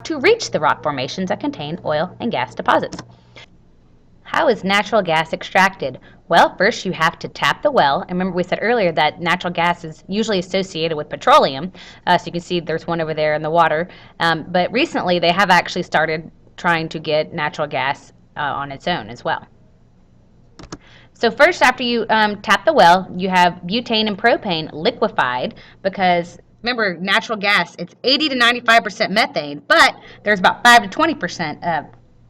to reach the rock formations that contain oil and gas deposits. How is natural gas extracted? Well, first you have to tap the well. And remember we said earlier that natural gas is usually associated with petroleum. So you can see there's one over there in the water. But recently they have actually started trying to get natural gas on its own as well. So first, after you tap the well, you have butane and propane liquefied because remember, natural gas, it's 80 to 95% methane, but there's about 5 to 20% of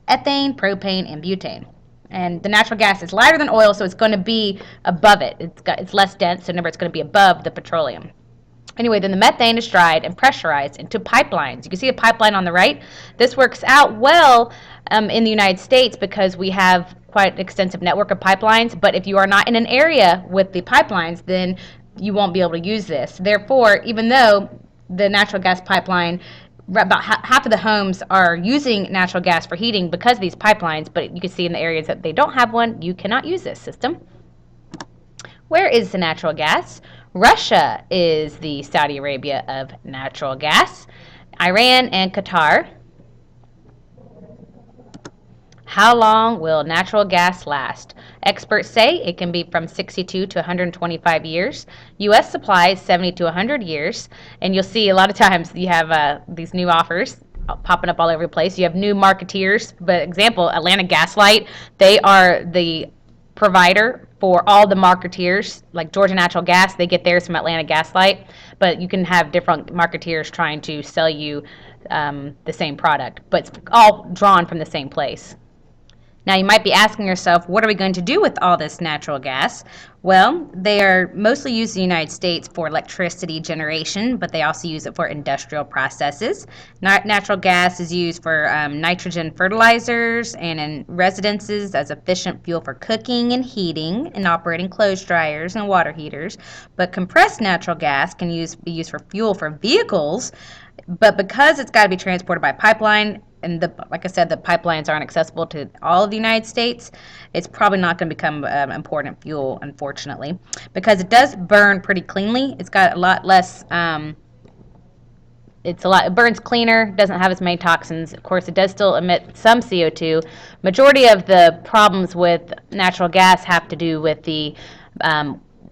ethane, propane, and butane. And the natural gas is lighter than oil, so it's going to be above it. It's less dense, so remember, it's going to be above the petroleum. Anyway, then the methane is dried and pressurized into pipelines. You can see a pipeline on the right. This works out well in the United States because we have quite an extensive network of pipelines, but if you are not in an area with the pipelines, then you won't be able to use this. Therefore, even though the natural gas pipeline, about half of the homes are using natural gas for heating because of these pipelines, but you can see in the areas that they don't have one, you cannot use this system. Where is the natural gas? Russia is the Saudi Arabia of natural gas. Iran and Qatar. How long will natural gas last? Experts say it can be from 62 to 125 years. U.S. supply is 70 to 100 years. And you'll see a lot of times you have these new offers popping up all over the place. You have new marketeers. For example, Atlanta Gaslight, they are the provider for all the marketeers. Like Georgia Natural Gas, they get theirs from Atlanta Gaslight. But you can have different marketeers trying to sell you the same product. But it's all drawn from the same place. Now you might be asking yourself, what are we going to do with all this natural gas? Well, they are mostly used in the United States for electricity generation, but they also use it for industrial processes. Natural gas is used for nitrogen fertilizers and in residences as efficient fuel for cooking and heating and operating clothes dryers and water heaters. But compressed natural gas can be used for fuel for vehicles, but because it's got to be transported by pipeline, and like I said, the pipelines aren't accessible to all of the United States, it's probably not going to become important fuel, unfortunately, because it does burn pretty cleanly. It's got a lot less, it burns cleaner, doesn't have as many toxins. Of course, it does still emit some CO2. Majority of the problems with natural gas have to do with the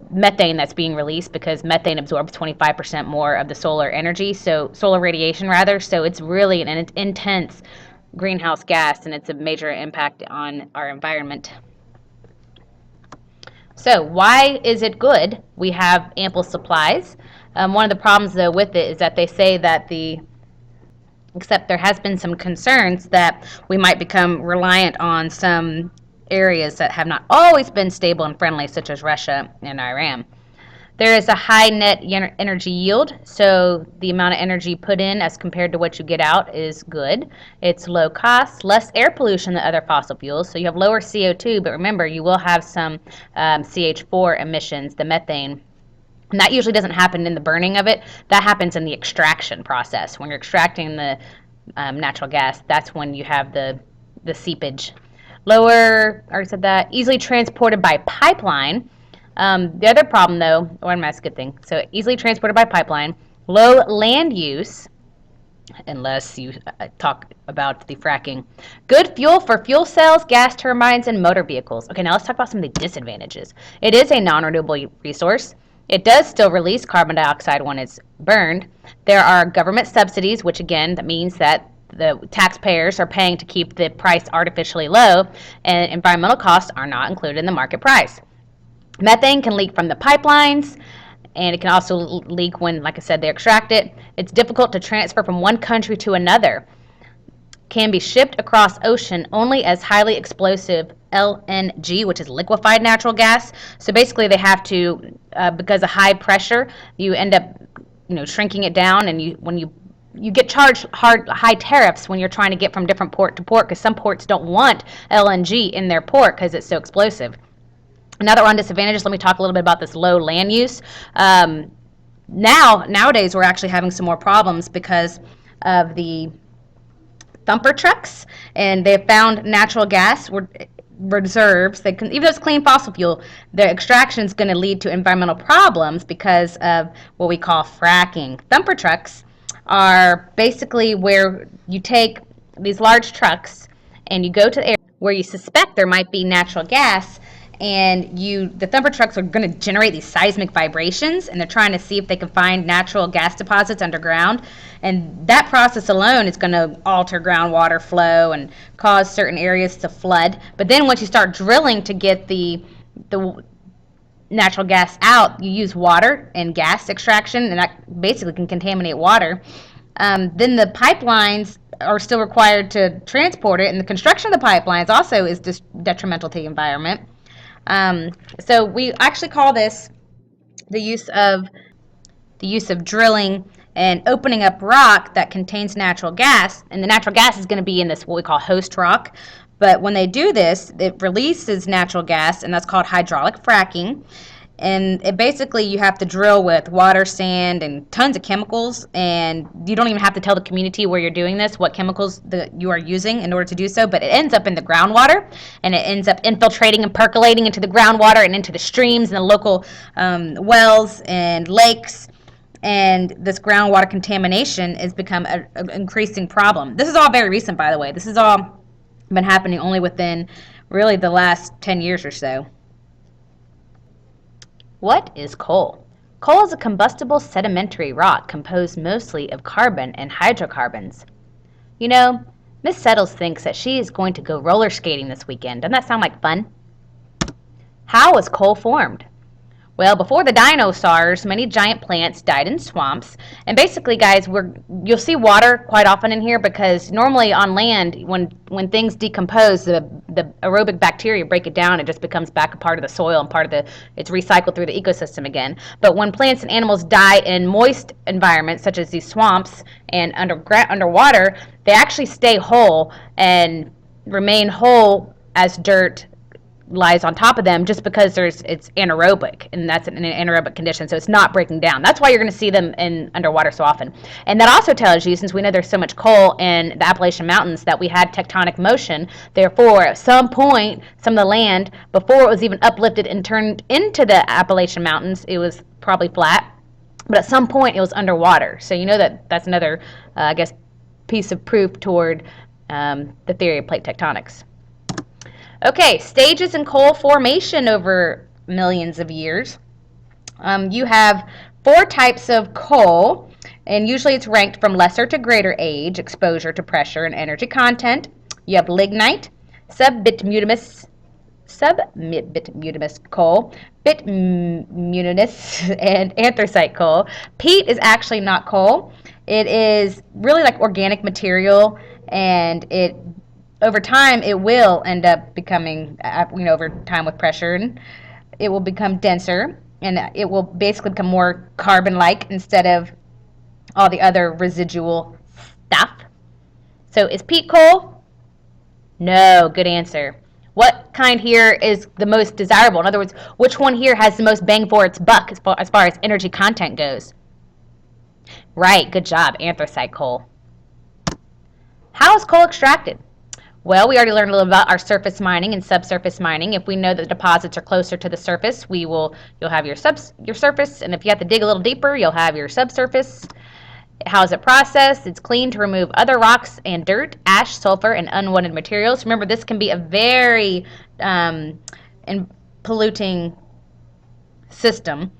methane that's being released, because methane absorbs 25% more of the solar radiation rather. So it's really an intense greenhouse gas, and it's a major impact on our environment. So why is it good? We have ample supplies. One of the problems though with it is that they say that except there has been some concerns that we might become reliant on some areas that have not always been stable and friendly, such as Russia and Iran. There is a high net energy yield, so the amount of energy put in as compared to what you get out is good. It's low cost, less air pollution than other fossil fuels, so you have lower CO2, but remember, you will have some CH4 emissions, the methane. And that usually doesn't happen in the burning of it. That happens in the extraction process. When you're extracting the natural gas, that's when you have the seepage. Lower, I already said that, easily transported by pipeline. The other problem, though, that's a good thing. So easily transported by pipeline, low land use, unless you talk about the fracking. Good fuel for fuel cells, gas turbines, and motor vehicles. Okay, now let's talk about some of the disadvantages. It is a non-renewable resource. It does still release carbon dioxide when it's burned. There are government subsidies, which again, that means that the taxpayers are paying to keep the price artificially low, and environmental costs are not included in the market price. Methane can leak from the pipelines, and it can also leak when, like I said, they extract it. It's difficult to transfer from one country to another. Can be shipped across ocean only as highly explosive LNG, which is liquefied natural gas. So basically they have to, because of high pressure, you end up shrinking it down, and when you get charged high tariffs when you're trying to get from different port to port, because some ports don't want LNG in their port because it's so explosive. Now that we're on disadvantages, let me talk a little bit about this low land use. Nowadays, we're actually having some more problems because of the thumper trucks, and they have found natural gas reserves. Even though it's clean fossil fuel, the extraction is going to lead to environmental problems because of what we call fracking. Thumper trucks are basically where you take these large trucks and you go to the area where you suspect there might be natural gas, and the thumper trucks are going to generate these seismic vibrations, and they're trying to see if they can find natural gas deposits underground, and that process alone is going to alter groundwater flow and cause certain areas to flood. But then once you start drilling to get the natural gas out, you use water and gas extraction, and that basically can contaminate water. Then the pipelines are still required to transport it, and the construction of the pipelines also is just detrimental to the environment. So we actually call this the use of drilling and opening up rock that contains natural gas, and the natural gas is going to be in this what we call host rock. But when they do this, it releases natural gas, and that's called hydraulic fracking. And it basically, you have to drill with water, sand, and tons of chemicals, and you don't even have to tell the community where you're doing this, what chemicals that you are using in order to do so, but it ends up in the groundwater, and it ends up infiltrating and percolating into the groundwater and into the streams and the local wells and lakes. And this groundwater contamination has become an increasing problem. This is all very recent, by the way. This has all been happening only within really the last 10 years or so. What is coal? Coal is a combustible sedimentary rock composed mostly of carbon and hydrocarbons. You know, Miss Settles thinks that she is going to go roller skating this weekend. Doesn't that sound like fun? How was coal formed? Well, before the dinosaurs, many giant plants died in swamps. And basically, guys, you'll see water quite often in here, because normally on land, when things decompose, the aerobic bacteria break it down. It just becomes back a part of the soil, and it's recycled through the ecosystem again. But when plants and animals die in moist environments, such as these swamps and underwater, they actually stay whole and remain whole as dirt lies on top of them, just because it's anaerobic, and that's in an anaerobic condition, so it's not breaking down. That's why you're going to see them in underwater so often. And that also tells you, since we know there's so much coal in the Appalachian Mountains, that we had tectonic motion. Therefore, at some point, some of the land, before it was even uplifted and turned into the Appalachian Mountains, it was probably flat, but at some point it was underwater. So you know that's another, I guess, piece of proof toward the theory of plate tectonics. Okay, stages in coal formation over millions of years. You have 4 types of coal, and usually it's ranked from lesser to greater age, exposure to pressure, and energy content. You have lignite, subbituminous coal, bituminous, and anthracite coal. Peat is actually not coal. It is really like organic material, and over time, it will end up becoming, over time with pressure, and it will become denser, and it will basically become more carbon-like instead of all the other residual stuff. So is peat coal? No, good answer. What kind here is the most desirable? In other words, which one here has the most bang for its buck as far as energy content goes? Right, good job, anthracite coal. How is coal extracted? Well, we already learned a little about our surface mining and subsurface mining. If we know that the deposits are closer to the surface, you'll have your surface, and if you have to dig a little deeper, you'll have your subsurface. How is it processed? It's cleaned to remove other rocks and dirt, ash, sulfur, and unwanted materials. Remember, this can be a very polluting system.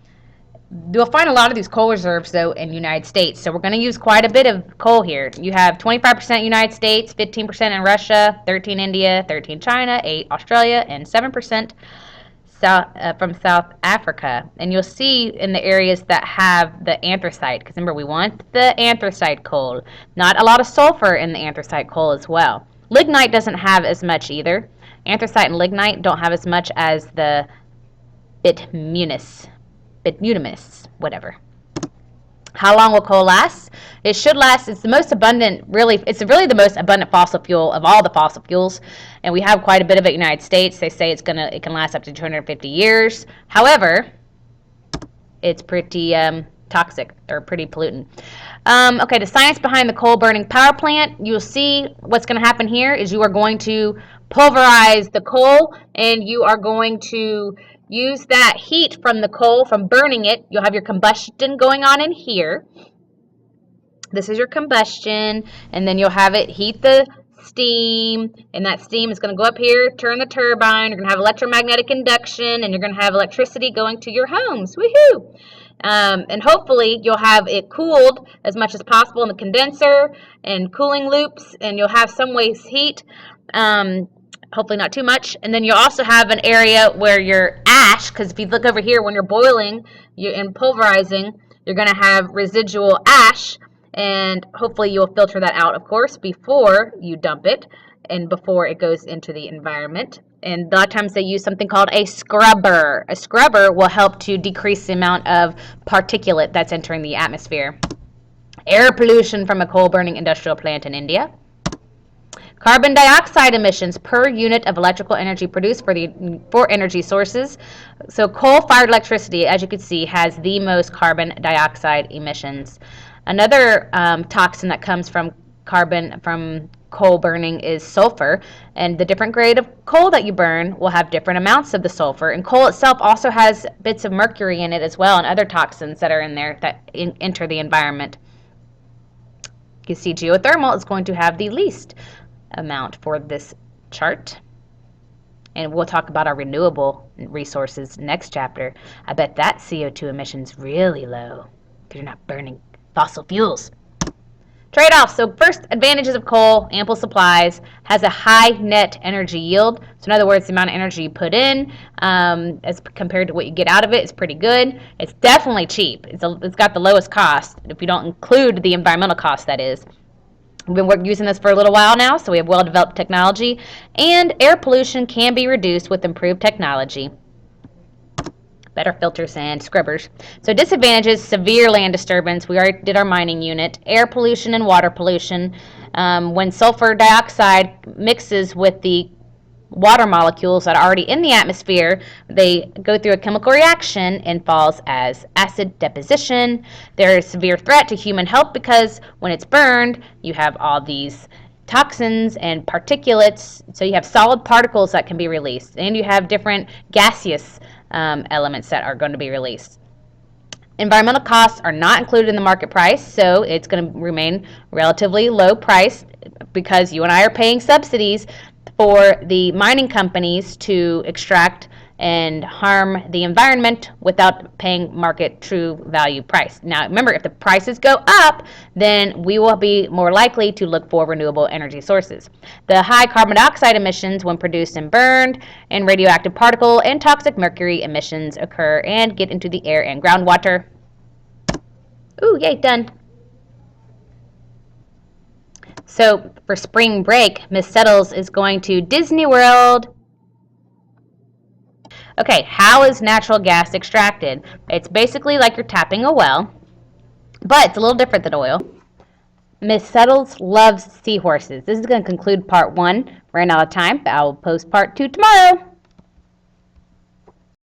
You'll find a lot of these coal reserves, though, in the United States. So we're going to use quite a bit of coal here. You have 25% United States, 15% in Russia, 13% India, 13% China, 8% Australia, and 7% from South Africa. And you'll see in the areas that have the anthracite, because remember, we want the anthracite coal. Not a lot of sulfur in the anthracite coal as well. Lignite doesn't have as much either. Anthracite and lignite don't have as much as the bituminous, whatever. How long will coal last? It should last. It's the most abundant, it's really the most abundant fossil fuel of all the fossil fuels, and we have quite a bit of it in the United States. They say it can last up to 250 years. However, it's pretty toxic, or pretty pollutant. Okay, the science behind the coal burning power plant. You'll see what's going to happen here is you are going to pulverize the coal, and you are going to use that heat from the coal, from burning it. You'll have your combustion going on in here. This is your combustion, and then you'll have it heat the steam, and that steam is going to go up here, turn the turbine. You're going to have electromagnetic induction, and you're going to have electricity going to your homes. Woohoo! And hopefully you'll have it cooled as much as possible in the condenser and cooling loops, and you'll have some waste heat. Hopefully not too much. And then you'll also have an area where your ash, because if you look over here, when you're boiling and pulverizing, you're going to have residual ash, and hopefully you'll filter that out, of course, before you dump it and before it goes into the environment. And a lot of times they use something called a scrubber. A scrubber will help to decrease the amount of particulate that's entering the atmosphere. Air pollution from a coal-burning industrial plant in India. Carbon dioxide emissions per unit of electrical energy produced for energy sources. So coal-fired electricity, as you can see, has the most carbon dioxide emissions. Another toxin that comes from coal burning is sulfur, and the different grade of coal that you burn will have different amounts of the sulfur, and coal itself also has bits of mercury in it as well, and other toxins that are in there that enter the environment. You can see geothermal is going to have the least amount for this chart, and we'll talk about our renewable resources next chapter. I bet that CO2 emissions really low because you're not burning fossil fuels. Trade-offs. So first, advantages of coal: ample supplies, has a high net energy yield. So in other words, the amount of energy you put in as compared to what you get out of it is pretty good. It's definitely cheap. It's got the lowest cost if you don't include the environmental cost, that is. We've been using this for a little while now, so we have well-developed technology, and air pollution can be reduced with improved technology. Better filters and scrubbers. So disadvantages: severe land disturbance. We already did our mining unit. Air pollution and water pollution. When sulfur dioxide mixes with the water molecules that are already in the atmosphere, they go through a chemical reaction and falls as acid deposition. There is severe threat to human health because when it's burned, you have all these toxins and particulates. So you have solid particles that can be released, and you have different gaseous elements that are going to be released. Environmental costs are not included in the market price, so it's going to remain relatively low priced because you and I are paying subsidies for the mining companies to extract and harm the environment without paying market true value price. Now remember, if the prices go up, then we will be more likely to look for renewable energy sources. The high carbon dioxide emissions when produced and burned, and radioactive particle and toxic mercury emissions occur and get into the air and groundwater. Ooh, yay, done. So for spring break, Miss Settles is going to Disney World. Okay, how is natural gas extracted? It's basically like you're tapping a well, but it's a little different than oil. Miss Settles loves seahorses. This is going to conclude part 1. We're running out of time, but I will post part 2 tomorrow.